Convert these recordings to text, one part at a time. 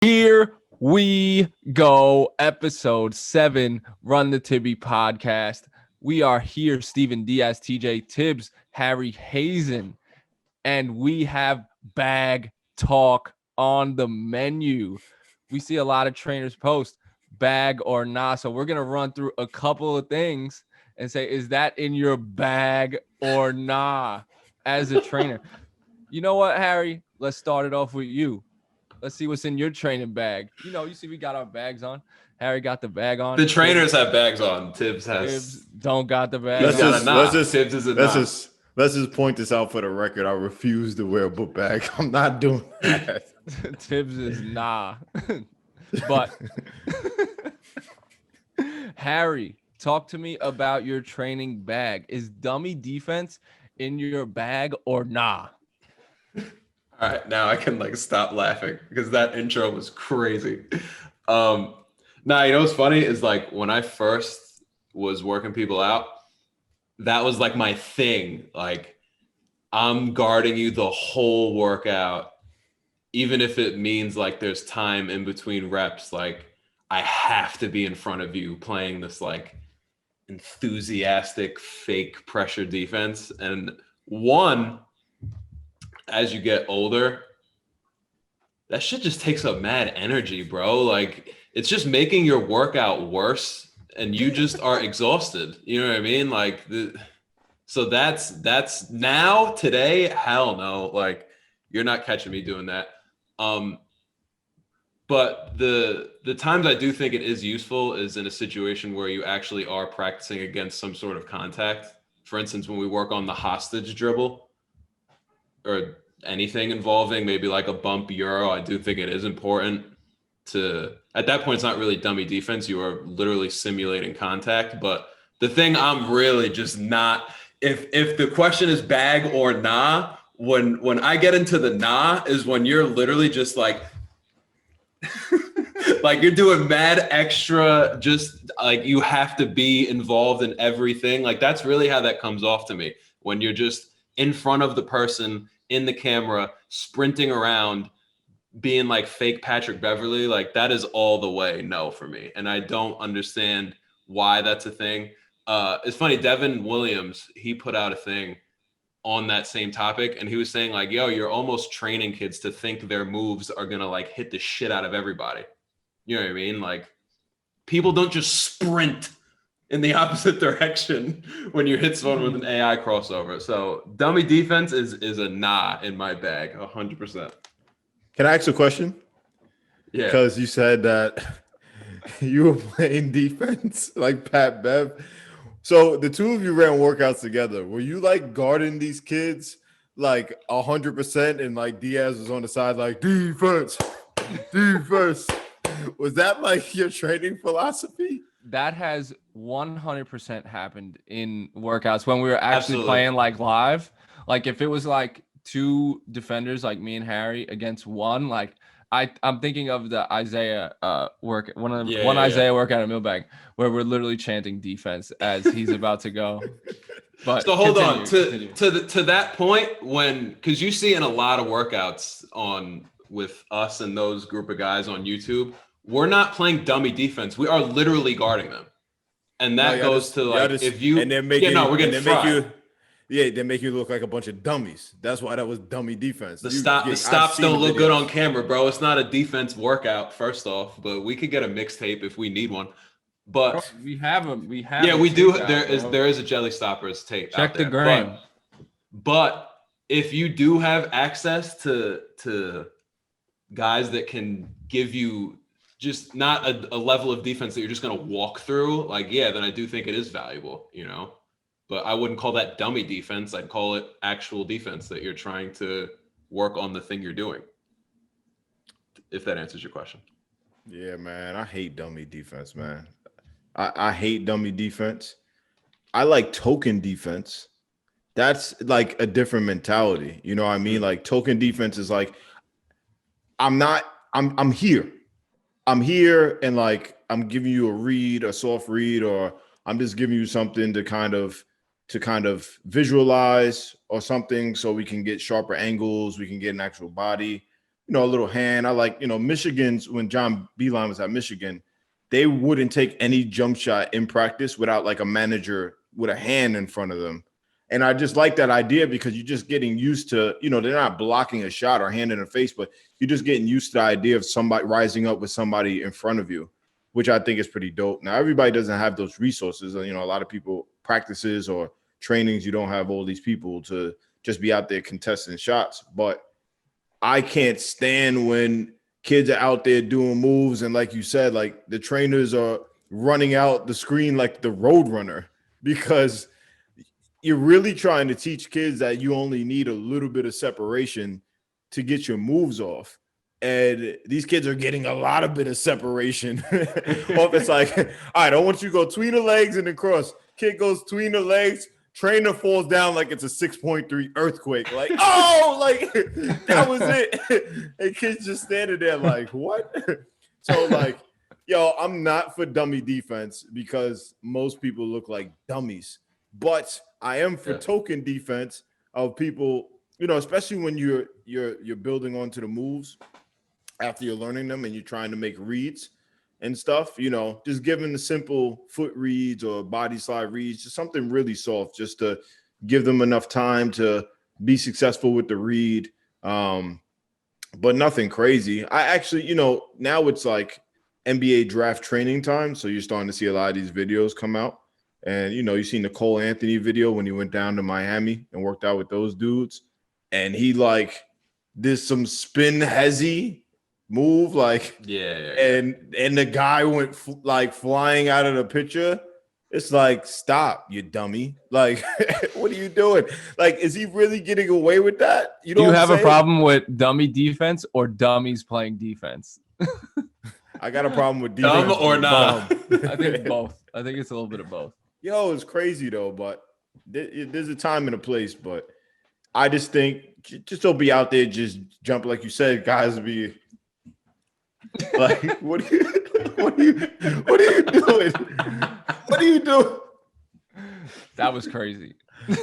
Here we go. Episode 7, Run the Tibby podcast. We are here, Steven Diaz, TJ Tibbs, Harry Hazen, and we have bag talk on the menu. We see a lot of trainers post bag or nah. So we're going to run through a couple of things and say, is that in your bag or nah as a trainer? You know what, Harry? Let's start it off with you. Let's see what's in your training bag. You see we got our bags on. Harry got the bag on. The trainers have bags on. Tibbs don't got the bag He's on. got a knot. Tibbs is a knot. Let's just point this out for the record. I refuse to wear a book bag. I'm not doing that. Tibbs is nah. But Harry, talk to me about your training bag. Is dummy defense in your bag or nah? All right, now I can stop laughing because that intro was crazy. Now, you know what's funny is when I first was working people out, that was my thing. I'm guarding you the whole workout, even if it means there's time in between reps. I have to be in front of you playing this enthusiastic fake pressure defense. And as you get older, that shit just takes up mad energy, bro. It's just making your workout worse and you just are exhausted. You know what I mean? So that's now today, hell no. You're not catching me doing that. But the times I do think it is useful is in a situation where you actually are practicing against some sort of contact. For instance, when we work on the hostage dribble, or anything involving maybe a bump euro, I do think it is important to, at that point, it's not really dummy defense. You are literally simulating contact. But the thing I'm really just not, if the question is bag or nah, when I get into the nah is when you're literally just you're doing mad extra, just you have to be involved in everything. That's really how that comes off to me, when you're just in front of the person in the camera, sprinting around, being fake Patrick Beverly. That is all the way no for me. And I don't understand why that's a thing. It's funny, Devin Williams, he put out a thing on that same topic, and he was saying yo, you're almost training kids to think their moves are gonna hit the shit out of everybody. You know what I mean? People don't just sprint in the opposite direction when you hit someone with an AI crossover. So dummy defense is a nah in my bag, 100%. Can I ask a question? Yeah. Because you said that you were playing defense like Pat Bev. So the two of you ran workouts together. Were you guarding these kids 100%, and Diaz was on the side defense, defense? Was that your training philosophy? That has 100% happened in workouts when we were actually Absolutely. playing live. If it was two defenders me and Harry against one, I'm thinking of the Isaiah Isaiah workout at Millbank where we're literally chanting defense as he's about to go. But so hold on to that point, because you see in a lot of workouts with us and those group of guys on YouTube, we're not playing dummy defense. We are literally guarding them. And that goes to if you, and then make we're getting fried. They make you look like a bunch of dummies. That's why that was dummy defense. The stops don't look good on camera, bro. It's not a defense workout, first off, but we could get a mixtape if we need one. But bro, we have them. Yeah, we do. There is a Jelly Stoppers tape. Check the gram. But if you do have access to guys that can give you just not a level of defense that you're just going to walk through, then I do think it is valuable, but I wouldn't call that dummy defense. I'd call it actual defense that you're trying to work on the thing you're doing. If that answers your question. Yeah, man. I hate dummy defense, man. I hate dummy defense. I like token defense. That's a different mentality. You know what I mean? Token defense is I'm here. I'm here and I'm giving you a read, a soft read, or I'm just giving you something to kind of visualize or something so we can get sharper angles, we can get an actual body. a little hand. I like, Michigan's, when John Beilein was at Michigan, they wouldn't take any jump shot in practice without like a manager with a hand in front of them. And I just like that idea because you're just getting used to, they're not blocking a shot or hand in the face, but you're just getting used to the idea of somebody rising up with somebody in front of you, which I think is pretty dope. Now, everybody doesn't have those resources. A lot of people practices or trainings, you don't have all these people to just be out there contesting shots. But I can't stand when kids are out there doing moves. And like you said, like the trainers are running out the screen like the road runner, because you're really trying to teach kids that you only need a little bit of separation to get your moves off. And these kids are getting a lot of bit of separation. It's like, all right, I want you to go between the legs and then cross. Kid goes between the legs. Trainer falls down like it's a 6.3 earthquake. Like, oh, like that was it. And kids just standing there like, what? So like, yo, I'm not for dummy defense because most people look like dummies. But I am for token defense of people, especially when you're building onto the moves after you're learning them and you're trying to make reads and stuff, just giving the simple foot reads or body slide reads, just something really soft, just to give them enough time to be successful with the read. But nothing crazy. I actually, now it's like NBA draft training time. So you're starting to see a lot of these videos come out. And, you've seen the Cole Anthony video when he went down to Miami and worked out with those dudes. And he like did some spin hezzy move, like, and the guy went flying out of the picture. It's like, stop, you dummy. Like, what are you doing? Like, is he really getting away with that? Do you have a problem with dummy defense or dummies playing defense? I got a problem with defense. Dumb or not? I think both. I think it's a little bit of both. Yo, it's crazy though, but there's a time and a place. But I just think just don't be out there just jump like you said. Guys be like, what are you doing? What are you doing? That was crazy.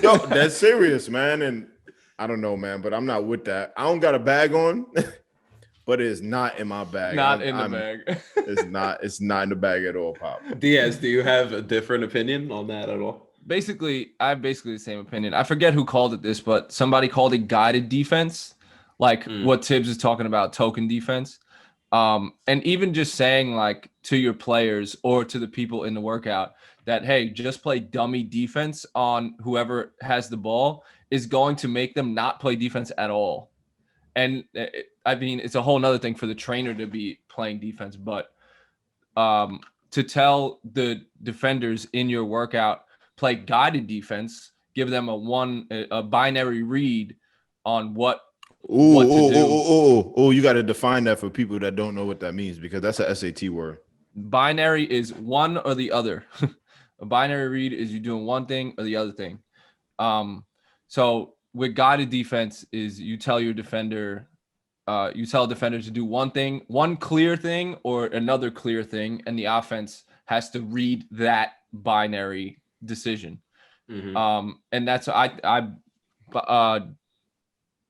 Yo, that's serious, man. And I don't know, man, but I'm not with that. I don't got a bag on, but it's not in my bag. Not in the bag. It's not in the bag at all, Pop. Diaz, do you have a different opinion on that at all? I have basically the same opinion. I forget who called it this, but somebody called it guided defense, like what Tibbs is talking about, token defense. And even just saying like to your players or to the people in the workout that, hey, just play dummy defense on whoever has the ball is going to make them not play defense at all. And it's a whole nother thing for the trainer to be playing defense, but to tell the defenders in your workout, play guided defense, give them a binary read on what to do. You got to define that for people that don't know what that means, because that's a SAT word. Binary is one or the other. A binary read is you doing one thing or the other thing. So with guided defense is you tell your defender, you tell a defender to do one thing, one clear thing or another clear thing, and the offense has to read that binary decision. And that's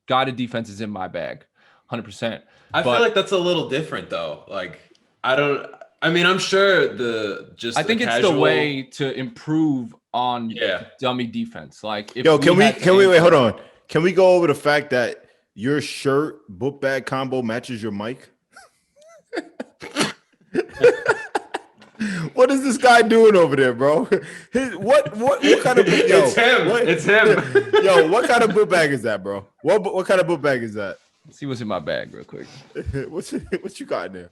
guided defense is in my bag 100%. I feel like that's a little different though. Like I'm sure I think it's the way to improve on dummy defense. Like, if can we wait, hold on. Can we go over the fact that your shirt book bag combo matches your mic? What is this guy doing over there, bro? What kind of It's him. Yo, what kind of book bag is that, bro? What kind of book bag is that? Let's see what's in my bag real quick. What you got in there?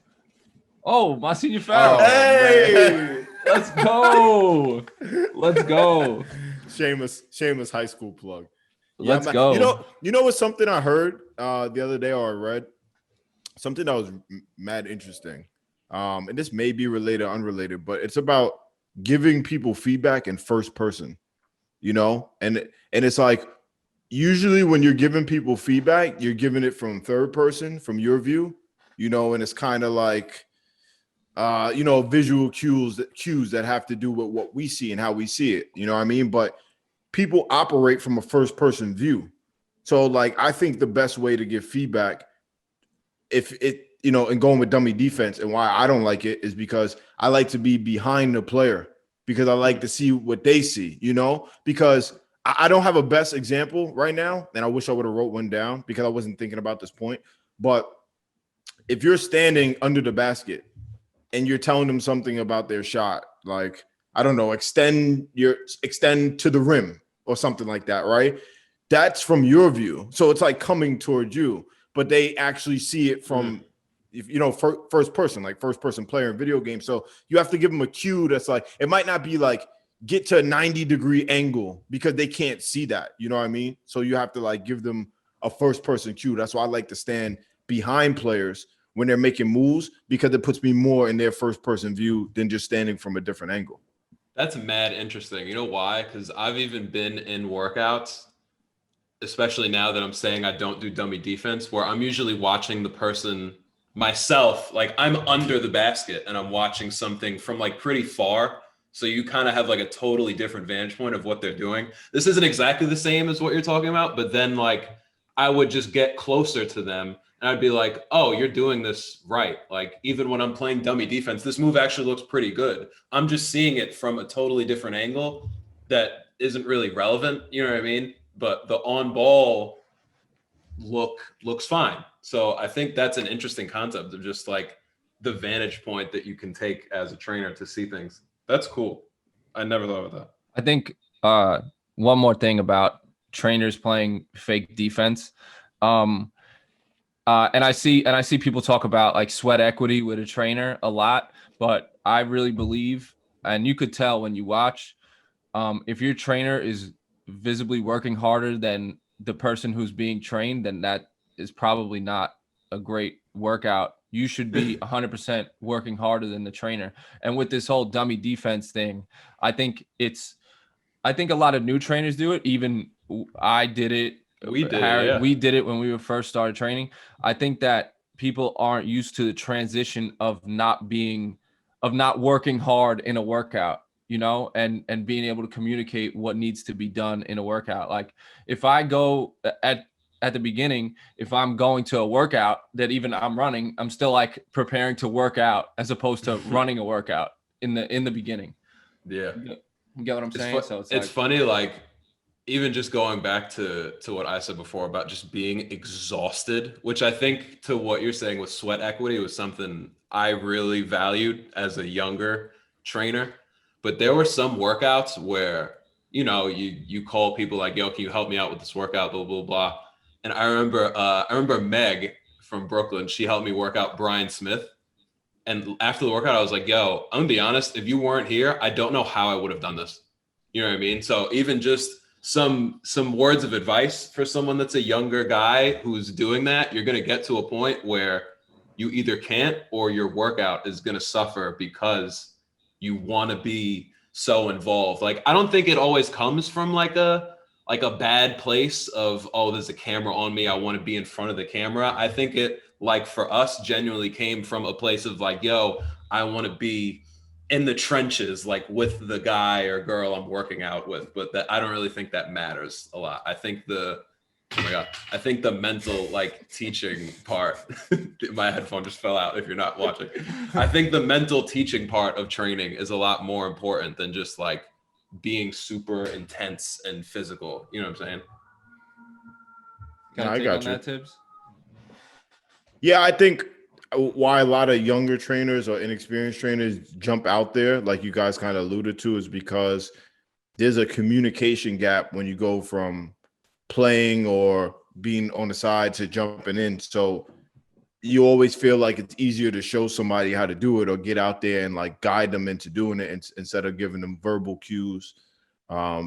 Oh, my senior foul. Hey, let's go. Shameless high school plug. Let's go. You know what's something I heard the other day, or I read something that was mad interesting. And this may be related or unrelated, but it's about giving people feedback in first person, and it's like, usually when you're giving people feedback, you're giving it from third person, from your view, and it's kind of like, visual cues that have to do with what we see and how we see it. You know what I mean? But people operate from a first person view. So like, I think the best way to give feedback if it, and going with dummy defense, and why I don't like it is because I like to be behind the player because I like to see what they see, because I don't have a best example right now, and I wish I would have wrote one down because I wasn't thinking about this point. But if you're standing under the basket and you're telling them something about their shot, like, I don't know, extend to the rim or something like that, right? That's from your view. So it's like coming towards you, but they actually see it from, first person, like first person player in video games. So you have to give them a cue that's like, it might not be like get to a 90-degree angle because they can't see that. You know what I mean? So you have to like give them a first person cue. That's why I like to stand behind players when they're making moves because it puts me more in their first person view than just standing from a different angle. That's mad interesting. You know why? Because I've even been in workouts, especially now that I'm saying I don't do dummy defense, where I'm usually watching the person myself, like I'm under the basket and I'm watching something from like pretty far. So you kind of have like a totally different vantage point of what they're doing. This isn't exactly the same as what you're talking about, but then like I would just get closer to them and I'd be like, oh, you're doing this right. Like even when I'm playing dummy defense, this move actually looks pretty good. I'm just seeing it from a totally different angle that isn't really relevant. You know what I mean? But the on ball looks fine. So I think that's an interesting concept of just like the vantage point that you can take as a trainer to see things. That's cool. I never thought of that. I think one more thing about trainers playing fake defense. And I see people talk about like sweat equity with a trainer a lot, but I really believe, and you could tell when you watch, if your trainer is visibly working harder than the person who's being trained, then that is probably not a great workout. You should be 100% working harder than the trainer. And with this whole dummy defense thing, I think a lot of new trainers do it. Even I did it. We did, Harry, yeah. we did it when we were first started training. I think that people aren't used to the transition of not working hard in a workout, and being able to communicate what needs to be done in a workout. Like if I go at the beginning, if I'm going to a workout that even I'm running, I'm still like preparing to work out as opposed to running a workout in the beginning. Yeah. You get what I'm saying? So it's funny, like even just going back to what I said before about just being exhausted, which I think to what you're saying with sweat equity was something I really valued as a younger trainer. But there were some workouts where, you call people like, yo, can you help me out with this workout, blah, blah, blah. And I remember Meg from Brooklyn, she helped me work out Brian Smith. And after the workout, I was like, yo, I'm gonna be honest, if you weren't here, I don't know how I would have done this. You know what I mean? So even just some words of advice for someone that's a younger guy who's doing that, you're gonna get to a point where you either can't or your workout is gonna suffer because you want to be so involved. Like I don't think it always comes from like a bad place of, oh, there's a camera on me, I want to be in front of the camera. I think it, like for us, genuinely came from a place of like, yo, I want to be in the trenches, like with the guy or girl I'm working out with. But that, I don't really think that matters a lot. I think I think the mental like teaching part, my headphone just fell out if you're not watching. I think the mental teaching part of training is a lot more important than just like being super intense and physical. You know what I'm saying? I got you. That, Tibbs? Yeah, I think why a lot of younger trainers or inexperienced trainers jump out there, like you guys kind of alluded to, is because there's a communication gap when you go from playing or being on the side to jumping in. So you always feel like it's easier to show somebody how to do it or get out there and like guide them into doing it instead of giving them verbal cues,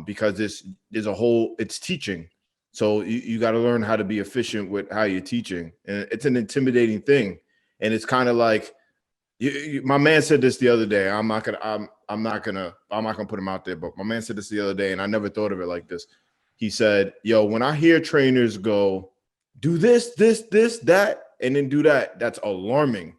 because it's teaching. So you got to learn how to be efficient with how you're teaching. And it's an intimidating thing. And it's kind of like, my man said this the other day. I'm not gonna put him out there, but my man said this the other day, and I never thought of it like this. He said, yo, when I hear trainers go, do this, that, and then do that, that's alarming.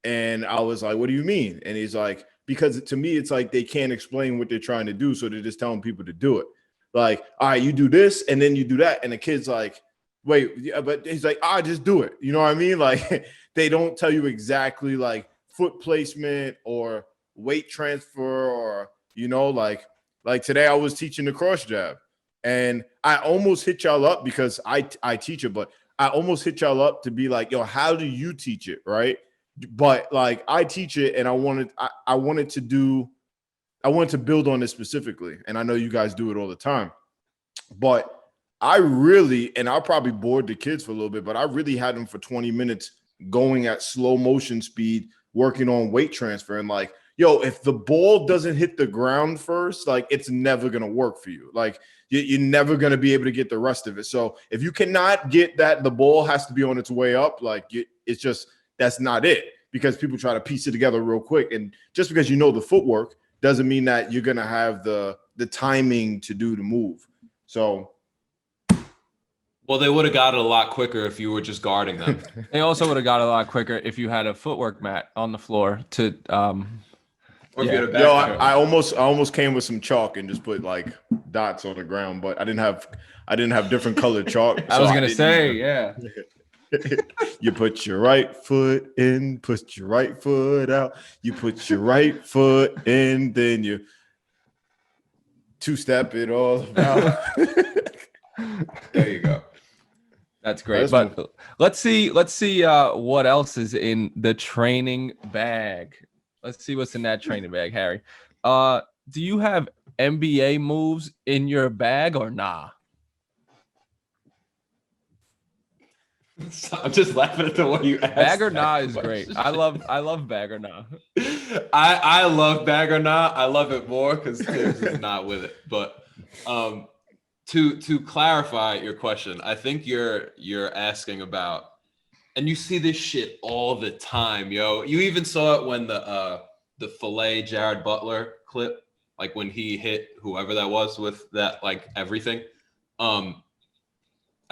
And I was like, what do you mean? And he's like, because to me, it's like they can't explain what they're trying to do. So they're just telling people to do it. Like, all right, you do this and then you do that. And the kid's like, wait, yeah, but he's like, just do it. You know what I mean? Like they don't tell you exactly like foot placement or weight transfer or, like today I was teaching the cross jab and I almost hit y'all up because I teach it, but I almost hit y'all up to be like, yo, how do you teach it? Right. But like I teach it and I wanted to build on this specifically. And I know you guys do it all the time, but I really, and I'll probably bored the kids for a little bit, but I really had them for 20 minutes going at slow motion speed, working on weight transfer. And like, yo, if the ball doesn't hit the ground first, like it's never going to work for you. Like you're never going to be able to get the rest of it. So if you cannot get that, the ball has to be on its way up. Like it's just, that's not it, because people try to piece it together real quick. And just because you know the footwork doesn't mean that you're going to have the timing to do the move. So, well, they would have got it a lot quicker if you were just guarding them. They also would have got it a lot quicker if you had a footwork mat on the floor to Or get a back. Yo, I almost came with some chalk and just put like dots on the ground, but I didn't have different colored chalk. I was gonna say, yeah. You put your right foot in, put your right foot out. You put your right foot in, then you two-step it all about. There you go. That's great. But let's see what else is in the training bag. Let's see what's in that training bag, Harry. Do you have NBA moves in your bag or nah? I'm just laughing at the way you asked. Bag or nah is great. I love bag or nah. I love bag or nah. I love it more because Tibbs is not with it. But to clarify your question, I think you're asking about, and you see this shit all the time, yo. You even saw it when the fillet Jared Butler clip, like when he hit whoever that was with that, like everything. I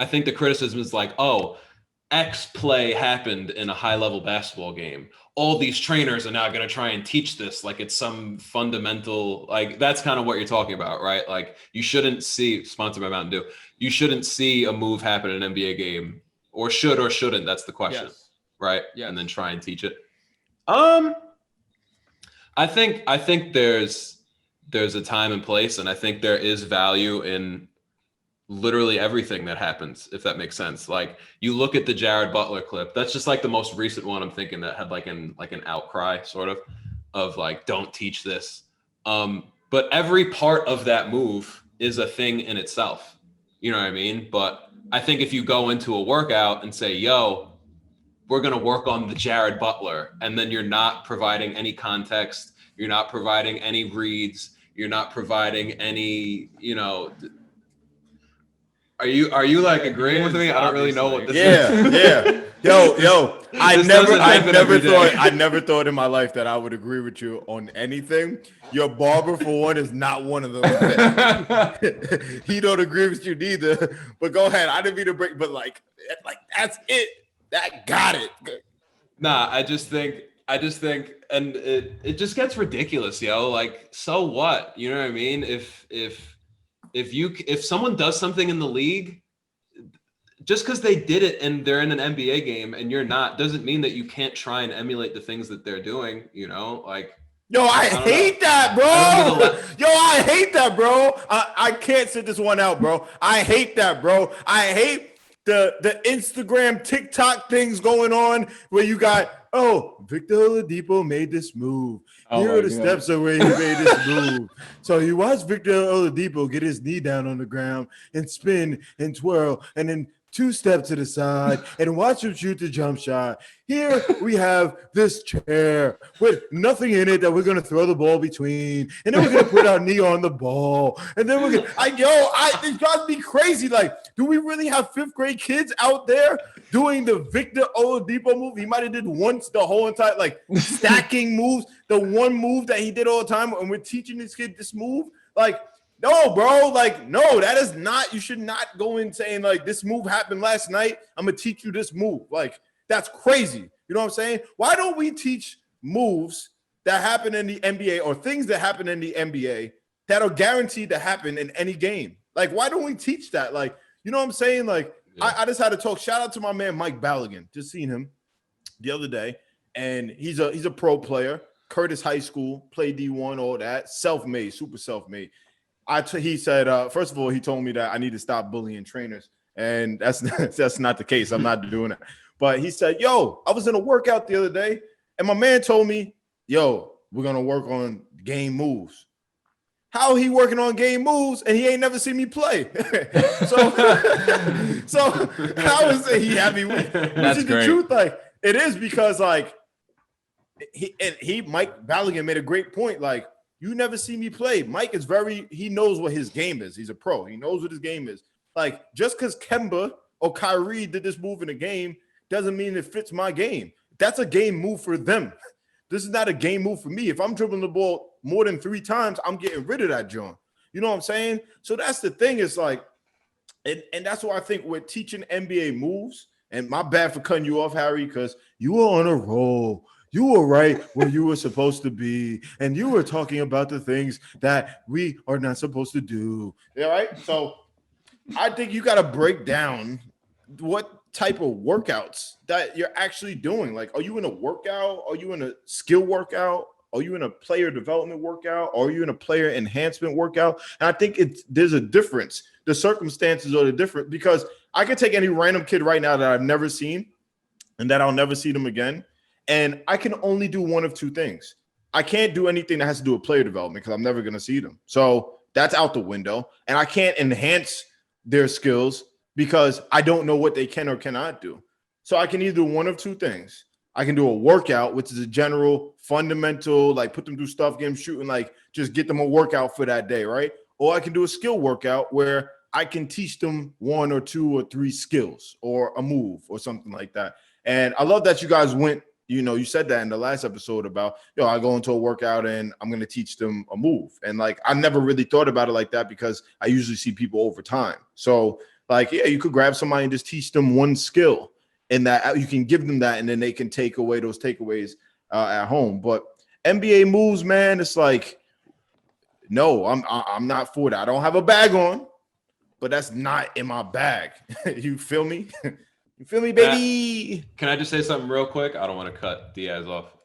think the criticism is like, oh, X play happened in a high-level basketball game. All these trainers are now going to try and teach this like it's some fundamental, like that's kind of what you're talking about, right? Like you shouldn't see, sponsored by Mountain Dew, you shouldn't see a move happen in an NBA game, or should or shouldn't, that's the question, yes. Right? Yeah. And then try and teach it. I think there's a time and place, and I think there is value in literally everything that happens, if that makes sense. Like you look at the Jared Butler clip, that's just like the most recent one I'm thinking that had like an outcry sort of like, don't teach this. But every part of that move is a thing in itself. You know what I mean? But I think if you go into a workout and say, yo, we're going to work on the Jared Butler, and then you're not providing any context, you're not providing any reads, you're not providing any, Are you like agreeing with me? I don't really know what this is. Yeah. Yo, I never thought in my life that I would agree with you on anything. Your barber, for one, is not one of them. He don't agree with you neither. But go ahead. I didn't mean to break, but like that's it. That got it. Nah, I just think, and it just gets ridiculous, yo. Like, so what? You know what I mean? If someone does something in the league, just because they did it and they're in an NBA game and you're not, doesn't mean that you can't try and emulate the things that they're doing, like. Yo, I hate that, bro. Yo, I hate that, bro. I can't sit this one out, bro. I hate that, bro. I hate the Instagram, TikTok things going on where you got, Victor Oladipo made this move. Here are the steps of where he made this move. So you watch Victor Oladipo get his knee down on the ground and spin and twirl and then two steps to the side and watch him shoot the jump shot. Here we have this chair with nothing in it that we're going to throw the ball between. And then we're going to put our knee on the ball. And then we're going to, it's got to be crazy. Like, do we really have fifth grade kids out there doing the Victor Oladipo move? He might have did once the whole entire, like, stacking moves. The one move that he did all the time. And we're teaching this kid this move. Like, no, bro. Like, no, that is not, you should not go in saying, like, this move happened last night. I'm going to teach you this move. Like, that's crazy. You know what I'm saying? Why don't we teach moves that happen in the NBA or things that happen in the NBA that are guaranteed to happen in any game? Like, why don't we teach that? Like, you know what I'm saying? Like, I just had to talk. Shout out to my man Mike Ballaghan. Just seen him the other day, and he's a pro player. Curtis High School, played D1, all that. Self-made, super self-made. He said, first of all, he told me that I need to stop bullying trainers, and that's not the case. I'm not doing it. But he said, yo, I was in a workout the other day, and my man told me, yo, we're gonna work on game moves. How he working on game moves and he ain't never seen me play? so how is it he happy with? That's the truth. Like it is because like Mike Ballaghan made a great point. Like you never see me play. Mike is he knows what his game is. He's a pro. He knows what his game is. Like just because Kemba or Kyrie did this move in a game doesn't mean it fits my game. That's a game move for them. This is not a game move for me. If I'm dribbling the ball more than 3 times, I'm getting rid of that joint. You know what I'm saying? So that's the thing. It's like, and that's why I think we're teaching NBA moves. And my bad for cutting you off, Harry, because you were on a roll. You were right where you were supposed to be. And you were talking about the things that we are not supposed to do. All right? So I think you got to break down what type of workouts that you're actually doing. Like, are you in a workout? Are you in a skill workout? Are you in a player development workout? Are you in a player enhancement workout? And I think there's a difference. The circumstances are different because I could take any random kid right now that I've never seen and that I'll never see them again. And I can only do one of 2 things. I can't do anything that has to do with player development because I'm never going to see them. So that's out the window. And I can't enhance their skills because I don't know what they can or cannot do. So I can either do one of 2 things. I can do a workout, which is a general fundamental, like put them through stuff, get them shooting, like just get them a workout for that day, right? Or I can do a skill workout where I can teach them 1 or 2 or 3 skills or a move or something like that. And I love that you guys went, you said that in the last episode about, I go into a workout and I'm going to teach them a move. And like, I never really thought about it like that because I usually see people over time. So like, yeah, you could grab somebody and just teach them 1 skill and that you can give them that. And then they can take away those takeaways at home. But NBA moves, man, it's like, no, I'm not for that. I don't have a bag on, but that's not in my bag. You feel me? You feel me, baby? Can I just say something real quick? I don't want to cut Diaz off.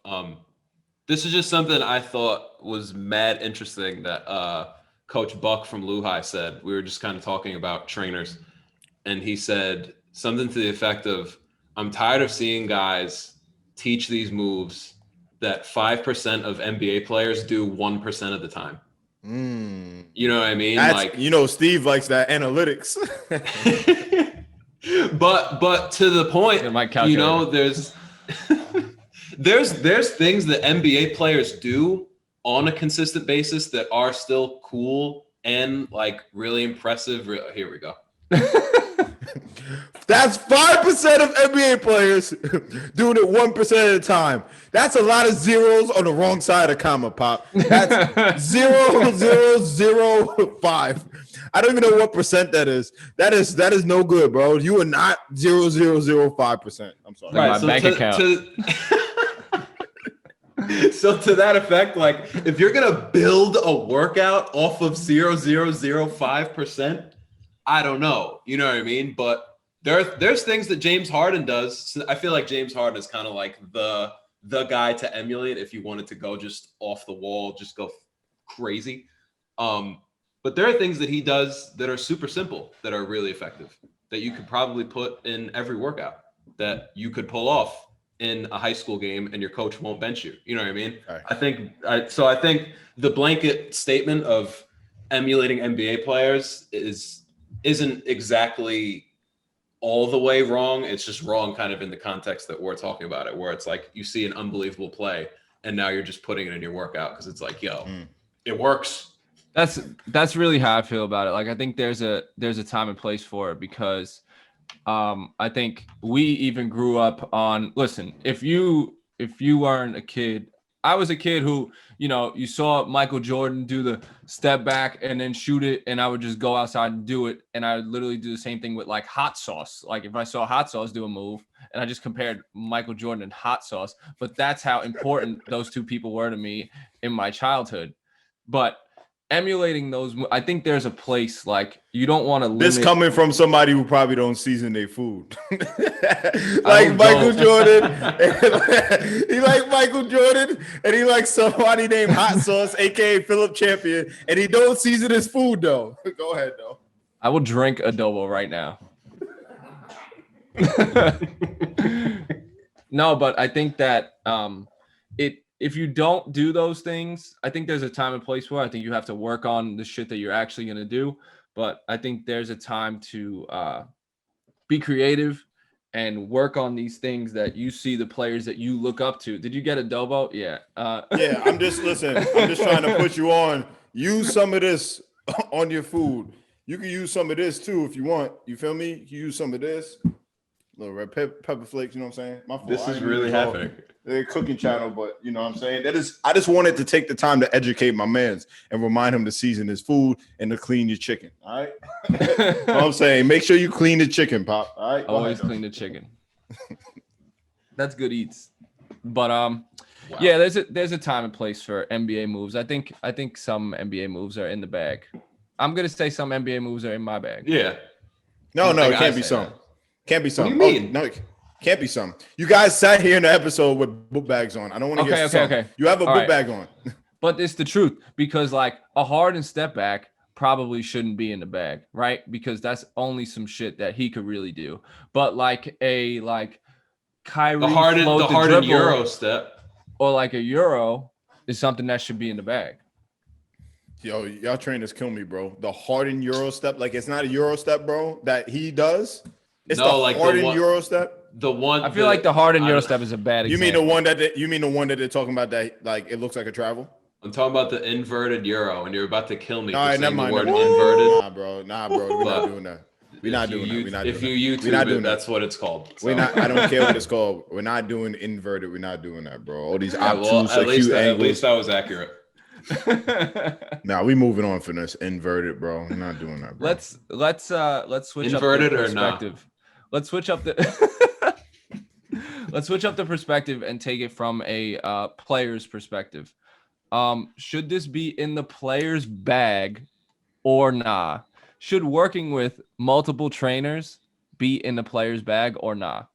This is just something I thought was mad interesting that Coach Buck from Lehigh said. We were just kind of talking about trainers, and he said something to the effect of, I'm tired of seeing guys teach these moves that 5% of NBA players do 1% of the time. You know what I mean? Like, Steve likes that analytics. But to the point, there's things that NBA players do on a consistent basis that are still cool and like really impressive. Here we go. That's 5% of NBA players doing it 1% at a time. That's a lot of zeros on the wrong side of comma, Pop. That's 0.0005. I don't even know what percent that is. That is no good, bro. You are not 0.0005%. I'm sorry. Right, my bank account. So to that effect, like if you're gonna build a workout off of 0.005%, I don't know. You know what I mean? But there's things that James Harden does. So I feel like James Harden is kind of like the guy to emulate if you wanted to go just off the wall, just go crazy. But there are things that he does that are super simple, that are really effective, that you could probably put in every workout, that you could pull off in a high school game and your coach won't bench you. You know what I mean? Right. I think the blanket statement of emulating NBA players isn't exactly all the way wrong. It's just wrong kind of in the context that we're talking about it, where it's like you see an unbelievable play and now you're just putting it in your workout because it's like, it works. That's really how I feel about it. Like, I think there's a time and place for it because I think we even grew up on, listen, if you weren't a kid, I was a kid who, you saw Michael Jordan do the step back and then shoot it, and I would just go outside and do it. And I would literally do the same thing with like hot sauce. Like if I saw hot sauce do a move, and I just compared Michael Jordan and hot sauce. But that's how important those 2 people were to me in my childhood. But emulating those. I think there's a place like you don't want to limit. This coming from somebody who probably don't season their food. don't Michael go. Jordan. He like Michael Jordan and he like somebody named Hot Sauce, aka Philip Champion, and he don't season his food though. Go ahead though. I will drink adobo right now. No, but I think that if you don't do those things, I think there's a time and place for it. I think you have to work on the shit that you're actually going to do. But I think there's a time to be creative and work on these things that you see the players that you look up to. Did you get adobo? Yeah. Yeah, I'm just trying to put you on. Use some of this on your food. You can use some of this too if you want. You feel me? You can use some of this. Little red pepper flakes, you know what I'm saying? My fault. This is really happening. The cooking channel, but you know what I'm saying? I just wanted to take the time to educate my mans and remind him to season his food and to clean your chicken. All right. You know what I'm saying? Make sure you clean the chicken, Pop. All right. Always clean the chicken. That's good eats. But yeah, there's a time and place for NBA moves. I think some NBA moves are in the bag. I'm gonna say some NBA moves are in my bag. Yeah. No, it can't be some. That. Can't be some. What do you mean? No, it can't be some. You guys sat here in the episode with book bags on. I don't want to get some. Okay. You have a All book bag on. But it's the truth because like a Harden step back probably shouldn't be in the bag, right? Because that's only some shit that he could really do. But like a Kyrie The Harden Euro step or like a Euro is something that should be in the bag. Yo, y'all trainers kill me, bro. The Harden Euro step, like it's not a Euro step, bro, that he does. It's the Harden Euro step. The one I feel like the Harden Euro step is a bad example. You mean the one that they're talking about that like it looks like a travel? I'm talking about the inverted Euro, and you're about to kill me. All right, never mind. Inverted. Nah, bro. We're not doing that. We're not doing that. If you YouTube it, that's what it's called. So. I don't care what it's called. We're not doing inverted. We're not doing that, bro. All these obtuse, acute angles. At least that was accurate. Nah, we moving on from this inverted, bro. We're not doing that, bro. Let's switch inverted up the or not. perspective. Let's switch up the let's switch up the perspective and take it from a player's perspective. Should this be in the player's bag or nah? Should working with multiple trainers be in the player's bag or nah?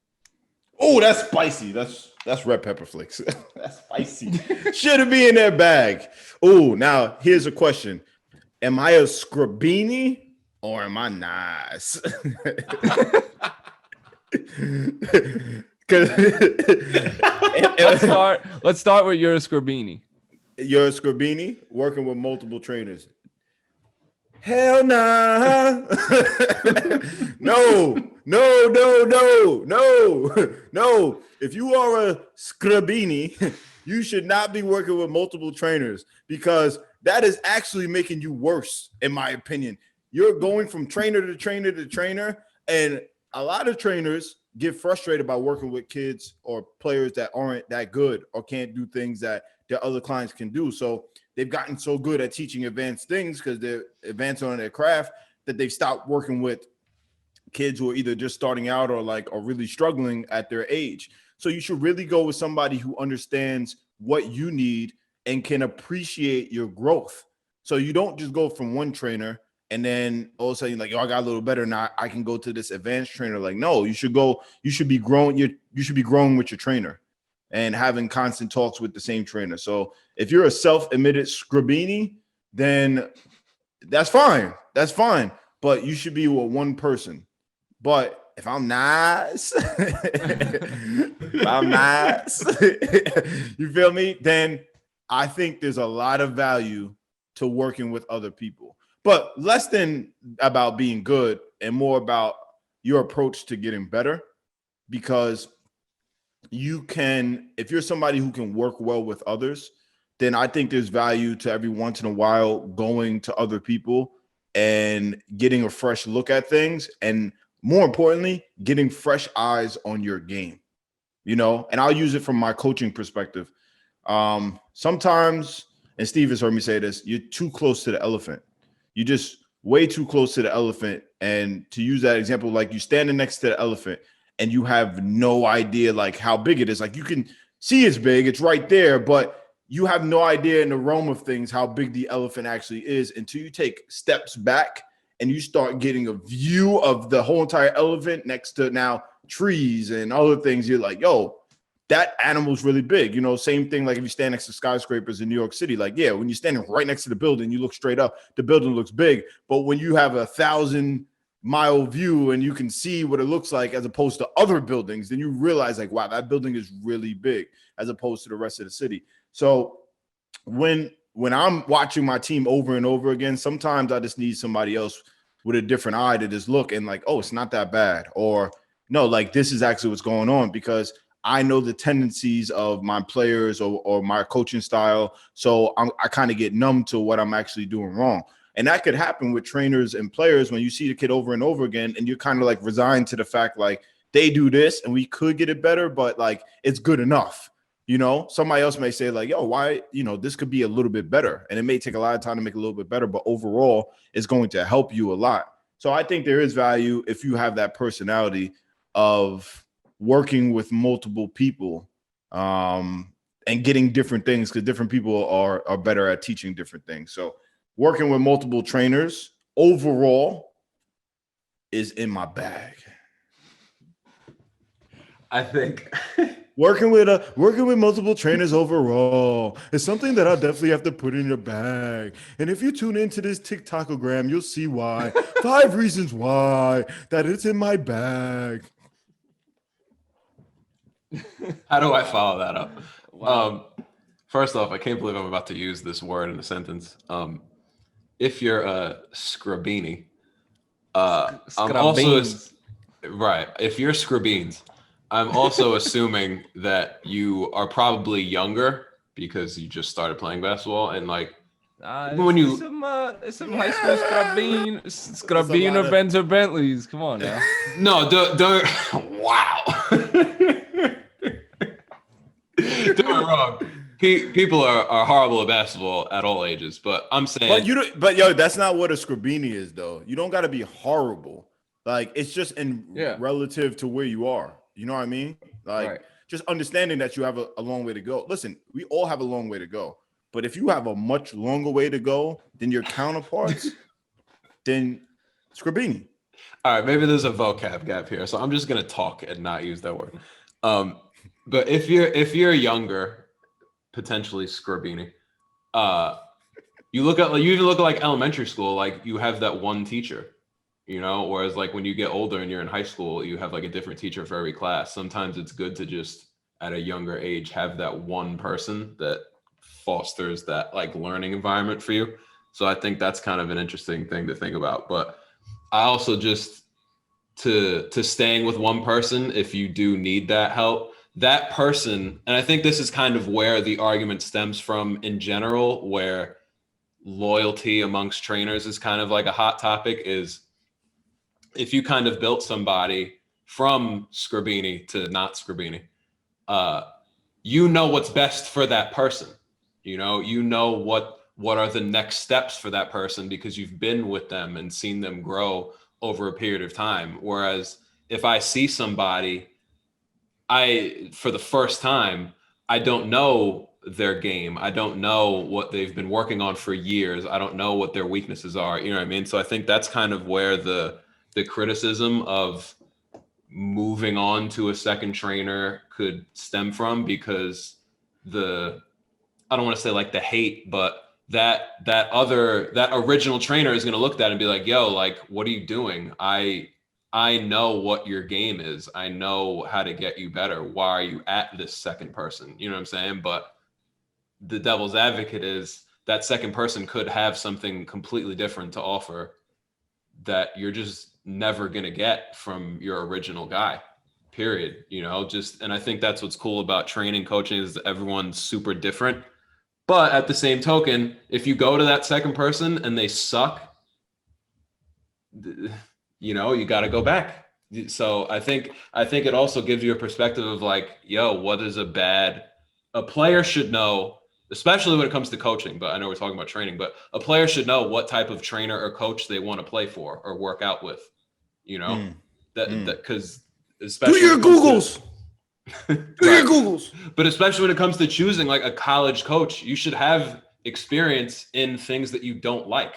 Oh, that's spicy. That's red pepper flakes. That's spicy. Should it be in their bag? Oh, now here's a question. Am I a Scribini or am I nice? Let's start with you're a Scribini. You're a Scribini working with multiple trainers. Hell nah. No. If you are a Scribini, you should not be working with multiple trainers because that is actually making you worse, in my opinion. You're going from trainer to trainer to trainer, and a lot of trainers get frustrated by working with kids or players that aren't that good or can't do things that their other clients can do. So they've gotten so good at teaching advanced things because they're advanced on their craft that they've stopped working with kids who are either just starting out or are really struggling at their age. So you should really go with somebody who understands what you need and can appreciate your growth. So you don't just go from one trainer and then all of a sudden you're like, oh, I got a little better now, I can go to this advanced trainer. Like, no, you should be growing with your trainer and having constant talks with the same trainer. So if you're a self-admitted Scribini, then that's fine. But you should be with one person. But if I'm nice, you feel me? Then I think there's a lot of value to working with other people. But less than about being good and more about your approach to getting better, because you can, if you're somebody who can work well with others, then I think there's value to every once in a while going to other people and getting a fresh look at things. And more importantly, getting fresh eyes on your game, and I'll use it from my coaching perspective. Sometimes, and Steve has heard me say this, you're too close to the elephant. You're just way too close to the elephant. And to use that example, like you standing next to the elephant and you have no idea how big it is. Like you can see it's big, it's right there, but you have no idea in the realm of things how big the elephant actually is until you take steps back and you start getting a view of the whole entire elephant next to now trees and other things. You're like, yo, that animal's really big. You know, same thing like if you stand next to skyscrapers in New York City, like, yeah, when you're standing right next to the building, you look straight up, the building looks big. But when you have 1,000-mile view and you can see what it looks like as opposed to other buildings, then you realize like, wow, that building is really big as opposed to the rest of the city. So when I'm watching my team over and over again, sometimes I just need somebody else with a different eye to just look and like, oh, it's not that bad. Or no, like this is actually what's going on, because I know the tendencies of my players or my coaching style. So I kind of get numb to what I'm actually doing wrong. And that could happen with trainers and players when you see the kid over and over again and you're kind of like resigned to the fact like they do this and we could get it better, but like it's good enough. You know, somebody else may say like, yo, why, you know, this could be a little bit better. And it may take a lot of time to make it a little bit better, but overall it's going to help you a lot. So I think there is value if you have that personality of working with multiple people and getting different things, because different people are better at teaching different things. So working with multiple trainers overall is in my bag. I think working with multiple trainers overall is something that I'll definitely have to put in your bag. And if you tune into this TikTokogram, you'll see why. 5 reasons why that it's in my bag. How do I follow that up? Wow. First off, I can't believe I'm about to use this word in a sentence. If you're a scrubini, I'm also right. If you're scrubines, I'm also assuming that you are probably younger because you just started playing basketball and like when you some high school scrubino Benz or Bentleys. Come on now. No, don't. Wow. Don't get me wrong. People are horrible at basketball at all ages, but I'm saying. But yo, that's not what a scrubini is, though. You don't got to be horrible. Like it's just relative to where you are. You know what I mean? Like just understanding that you have a long way to go. Listen, we all have a long way to go. But if you have a much longer way to go than your counterparts, then scrubini. All right, maybe there's a vocab gap here, so I'm just gonna talk and not use that word. But if you're younger, potentially scrubini, you even look at like elementary school, like you have that one teacher, you know, whereas like when you get older and you're in high school, you have like a different teacher for every class. Sometimes it's good to just at a younger age have that one person that fosters that like learning environment for you. So I think that's kind of an interesting thing to think about. But I also just to staying with one person, if you do need that help, that person, and I think this is kind of where the argument stems from in general, where loyalty amongst trainers is kind of like a hot topic, is if you kind of built somebody from scrubini to not scrubini, you know what's best for that person. You know what are the next steps for that person because you've been with them and seen them grow over a period of time. Whereas if I see somebody, for the first time, I don't know their game. I don't know what they've been working on for years. I don't know what their weaknesses are. You know what I mean? So I think that's kind of where the criticism of moving on to a second trainer could stem from, because I don't want to say like the hate, but that original trainer is going to look at that and be like, yo, like, what are you doing? I know what your game is. I know how to get you better. Why are you at this second person? You know what I'm saying? But the devil's advocate is that second person could have something completely different to offer that you're just never going to get from your original guy, period. And I think that's what's cool about training, coaching, is everyone's super different. But at the same token, if you go to that second person and they suck, you got to go back. So I think it also gives you a perspective of like, yo, what is a player should know, especially when it comes to coaching, but I know we're talking about training, but a player should know what type of trainer or coach they want to play for or work out with, because especially do your Googles. Do your Googles. But especially when it comes to choosing like a college coach, you should have experience in things that you don't like.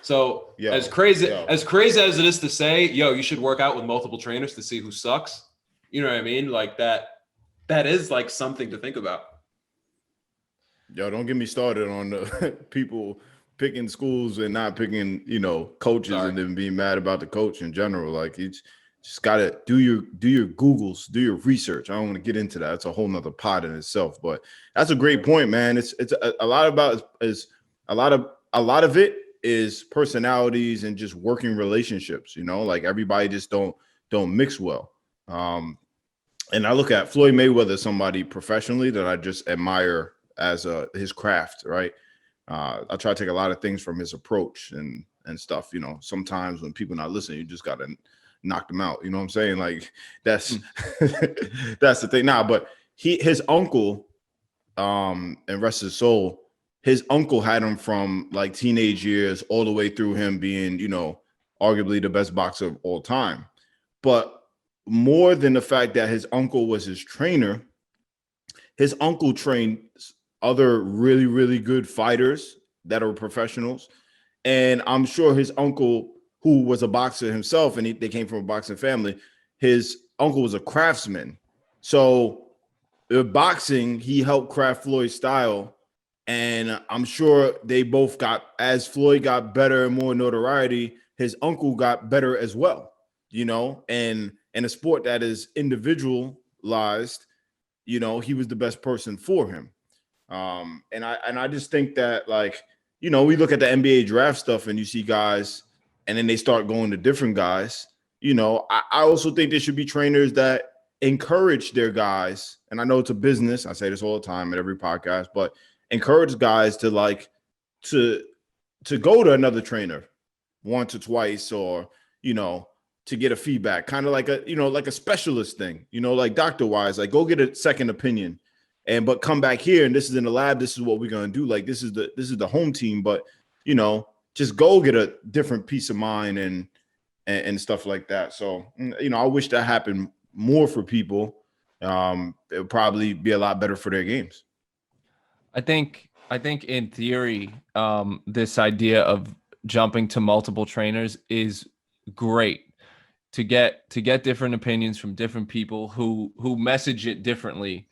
So as crazy as it is to say, you should work out with multiple trainers to see who sucks. You know what I mean? Like that is like something to think about. Yo, don't get me started on the people picking schools and not picking, coaches and then being mad about the coach in general. Like, you just gotta do your Googles, do your research. I don't want to get into that. It's a whole nother pod in itself. But that's a great point, man. It's a lot about is a lot of it is personalities and just working relationships. Like everybody just don't mix well. And I look at Floyd Mayweather, somebody professionally that I just admire as his craft, right? I try to take a lot of things from his approach and stuff. Sometimes when people not listening, you just gotta knock them out. You know what I'm saying? Like that's that's the thing. But his uncle, and rest his soul, his uncle had him from like teenage years all the way through him being, arguably the best boxer of all time. But more than the fact that his uncle was his trainer, his uncle trained other really, really good fighters that are professionals. And I'm sure his uncle, who was a boxer himself, and they came from a boxing family, his uncle was a craftsman. So boxing, he helped craft Floyd's style. And I'm sure they both got, as Floyd got better and more notoriety, his uncle got better as well, and in a sport that is individualized, he was the best person for him. And I just think that, like, we look at the NBA draft stuff and you see guys and then they start going to different guys. I also think there should be trainers that encourage their guys. And I know it's a business. I say this all the time at every podcast, but encourage guys to to go to another trainer once or twice, or, to get a feedback, kind of like a specialist thing, like doctor wise, like go get a second opinion. But come back here, and this is in the lab. This is what we're gonna do. Like this is the home team. But just go get a different peace of mind and stuff like that. So I wish that happened more for people. It would probably be a lot better for their games. I think in theory, this idea of jumping to multiple trainers is great to get different opinions from different people who message it differently.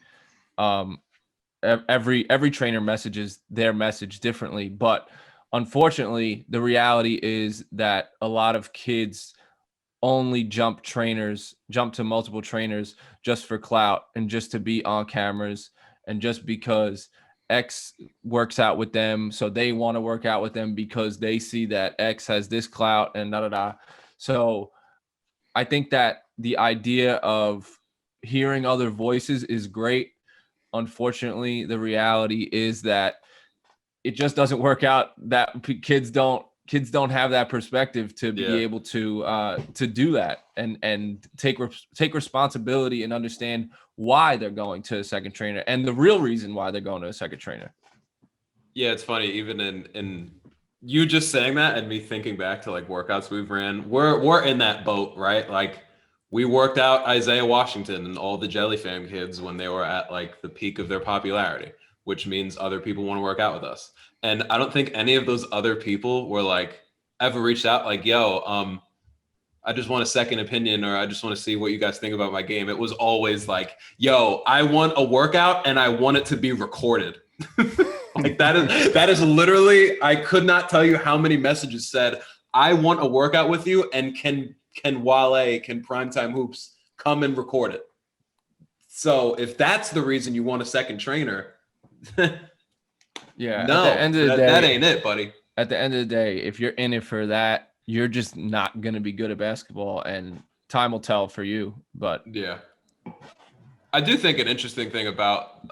Every trainer messages their message differently, but unfortunately the reality is that a lot of kids only jump to multiple trainers just for clout and just to be on cameras and just because X works out with them, so they want to work out with them because they see that X has this clout and da. So I think that the idea of hearing other voices is great. Unfortunately, the reality is that it just doesn't work out. That kids don't have that perspective to be able to do that and take responsibility and understand why they're going to a second trainer and the real reason why they're going to a second trainer. Yeah, it's funny, even in you just saying that and me thinking back to like workouts we've ran, we're in that boat, right? Like we worked out Isaiah Washington and all the Jelly Fam kids when they were at like the peak of their popularity, which means other people want to work out with us. And I don't think any of those other people were like ever reached out like, yo, I just want a second opinion, or I just want to see what you guys think about my game. It was always like, yo, I want a workout and I want it to be recorded. Like that is literally, I could not tell you how many messages said, I want a workout with you, and can Wale, can Primetime Hoops come and record it? So if that's the reason you want a second trainer, yeah, no, at the end of the day, that ain't it, buddy. At the end of the day, if you're in it for that, you're just not going to be good at basketball, and time will tell for you. But yeah, I do think an interesting thing about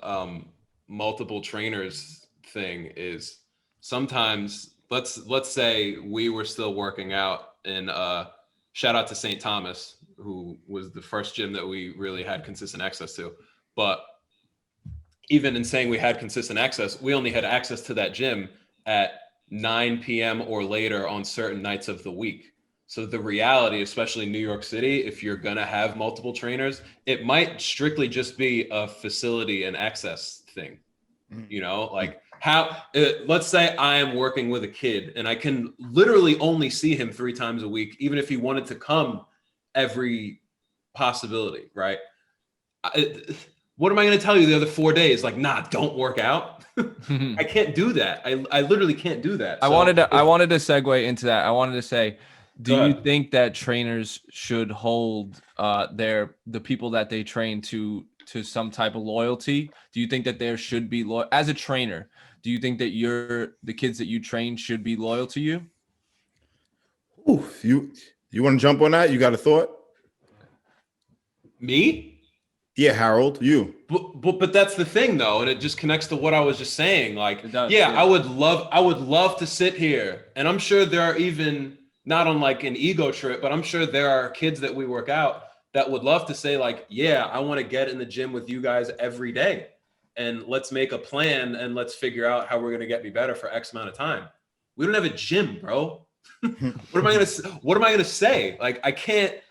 multiple trainers thing is sometimes let's say we were still working out in shout out to St. Thomas, who was the first gym that we really had consistent access to. But even in saying we had consistent access, we only had access to that gym at 9 p.m. or later on certain nights of the week. So the reality, especially in New York City, if you're going to have multiple trainers, it might strictly just be a facility and access thing. You know, like let's say I am working with a kid and I can literally only see him 3 times a week, even if he wanted to come every possibility, right? What am I going to tell you the other 4 days? Like, nah, don't work out. I can't do that. I literally can't do that. I wanted to segue into that. I wanted to say, do you think that trainers should hold the people that they train to some type of loyalty? Do you think that there should be as a trainer? Do you think that the kids that you train should be loyal to you? Ooh, you want to jump on that? You got a thought? Me? Yeah, Harold, you. But that's the thing though, and it just connects to what I was just saying. Like, does, yeah, I would love to sit here, and I'm sure there are even not on like an ego trip, but I'm sure there are kids that we work out that would love to say like, yeah, I want to get in the gym with you guys every day, and let's make a plan and let's figure out how we're gonna get me better for X amount of time. We don't have a gym, bro. What am I gonna say? Like, I can't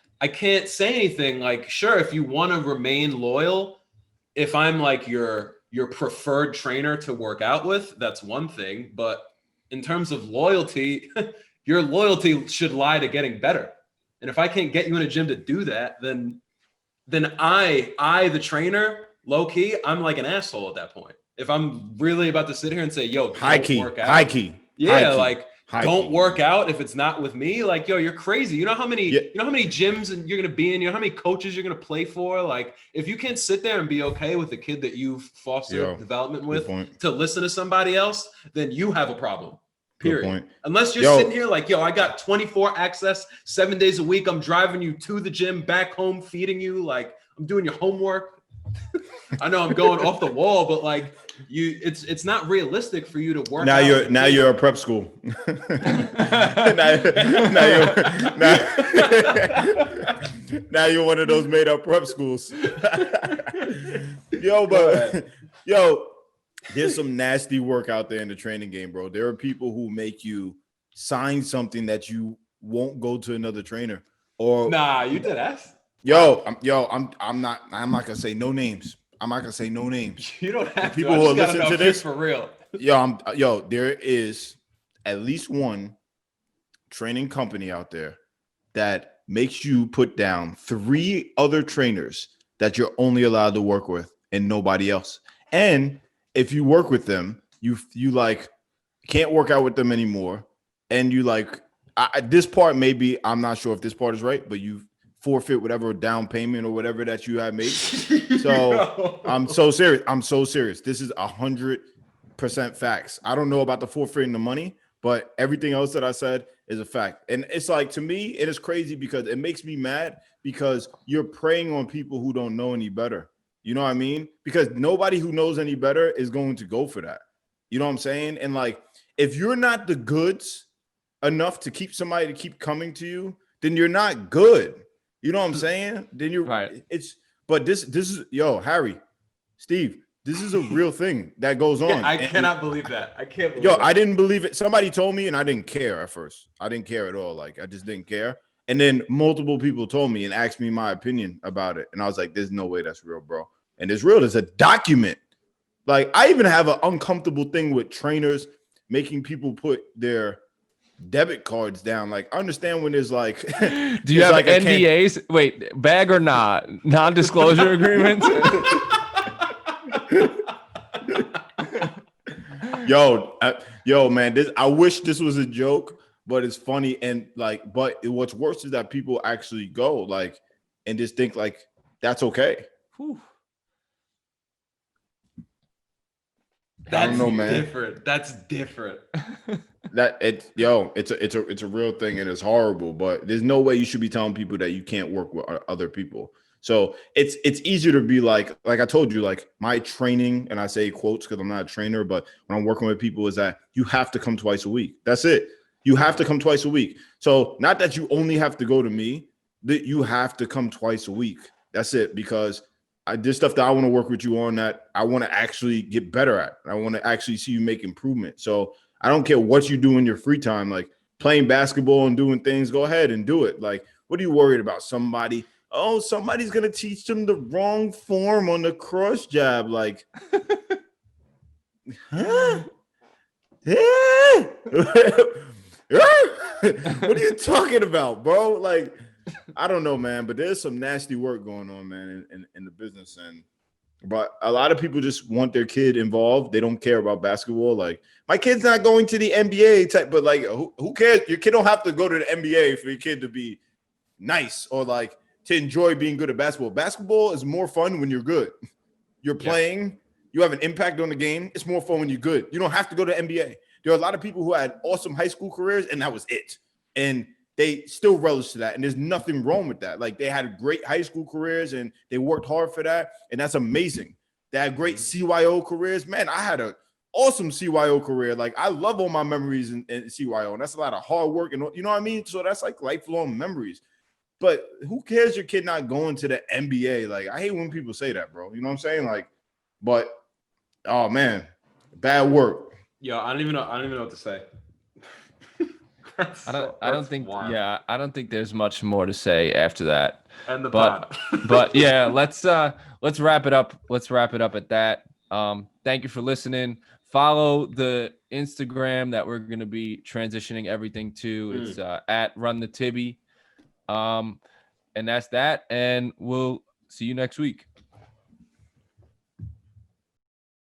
say anything. Like, sure, if you want to remain loyal, if I'm like your preferred trainer to work out with, that's one thing. But in terms of loyalty, your loyalty should lie to getting better. And if I can't get you in a gym to do that, then I the trainer, low key, I'm like an asshole at that point. If I'm really about to sit here and say, yo, high key, like, don't work out if it's not with me. Like, yo, you're crazy. You know how many gyms and you're gonna be in. You know how many coaches you're gonna play for. Like, if you can't sit there and be okay with the kid that you've fostered development with to listen to somebody else, then you have a problem. Period. Unless you're sitting here like, yo, I got 24 access 7 days a week. I'm driving you to the gym, back home, feeding you. Like, I'm doing your homework. I know I'm going off the wall, but like, it's not realistic for you to work now out. You're a prep school. now you're one of those made up prep schools. There's some nasty work out there in the training game, bro. There are people who make you sign something that you won't go to another trainer. Or you did ask. I'm not gonna say no names. I'm not gonna say no names. You don't have people who are listening to this for real. There is at least one training company out there that makes you put down 3 other trainers that you're only allowed to work with and nobody else. And if you work with them, you like can't work out with them anymore. And you like this part, maybe I'm not sure if this part is right, but you forfeit whatever down payment or whatever that you have made. So I'm so serious. This is 100% facts. I don't know about the forfeiting the money, but everything else that I said is a fact. And it's like, to me, it is crazy because it makes me mad because you're preying on people who don't know any better. You know what I mean? Because nobody who knows any better is going to go for that. You know what I'm saying? And like, if you're not the goods enough to keep somebody to keep coming to you, then you're not good. You know what I'm saying? Then you're right. But this is Harry, Steve, this is a real thing that goes on. I cannot believe that. I can't believe I didn't believe it. Somebody told me and I didn't care at first. I didn't care at all. Like, I just didn't care. And then multiple people told me and asked me my opinion about it. And I was like, there's no way that's real, bro. And it's real. There's a document. Like, I even have an uncomfortable thing with trainers making people put their debit cards down. Like, I understand when there's like do you have like NDAs? Wait, bag or not? Non-disclosure agreements? Man, I wish this was a joke, but it's funny. And like, but what's worse is that people actually go like and just think like that's okay. Whew. That's different. That's different. It's a real thing and it's horrible, but there's no way you should be telling people that you can't work with other people. So it's easier to be like I told you, like my training, and I say quotes because I'm not a trainer, but when I'm working with people is that you have to come twice a week. That's it. You have to come twice a week. So not that you only have to go to me, that you have to come twice a week. That's it. Because there's stuff that I want to work with you on that I want to actually get better at. I want to actually see you make improvement. So I don't care what you do in your free time. Like, playing basketball and doing things, go ahead and do it. Like, what are you worried about? Somebody's gonna teach them the wrong form on the cross jab. Like, huh? What are you talking about, bro? Like, I don't know, man, but there's some nasty work going on, man, in the business. But a lot of people just want their kid involved. They don't care about basketball. Like, my kid's not going to the NBA type, but like, who cares? Your kid don't have to go to the NBA for your kid to be nice or like to enjoy being good at basketball. Basketball is more fun when you're good. You're playing, you have an impact on the game. It's more fun when you're good. You don't have to go to the NBA. There are a lot of people who had awesome high school careers, and that was it. And they still relish to that. And there's nothing wrong with that. Like, they had great high school careers and they worked hard for that. And that's amazing. They had great CYO careers. Man, I had an awesome CYO career. Like, I love all my memories in CYO. And that's a lot of hard work. And you know what I mean? So that's like lifelong memories. But who cares your kid not going to the NBA? Like, I hate when people say that, bro. You know what I'm saying? Like, but, oh, man, bad work. Yo, I don't even know what to say. I don't think there's much more to say after that. And the but yeah, let's wrap it up. Let's wrap it up at that. Thank you for listening. Follow the Instagram that we're going to be transitioning everything to. It's at Run the Tibby. And that's that. And we'll see you next week.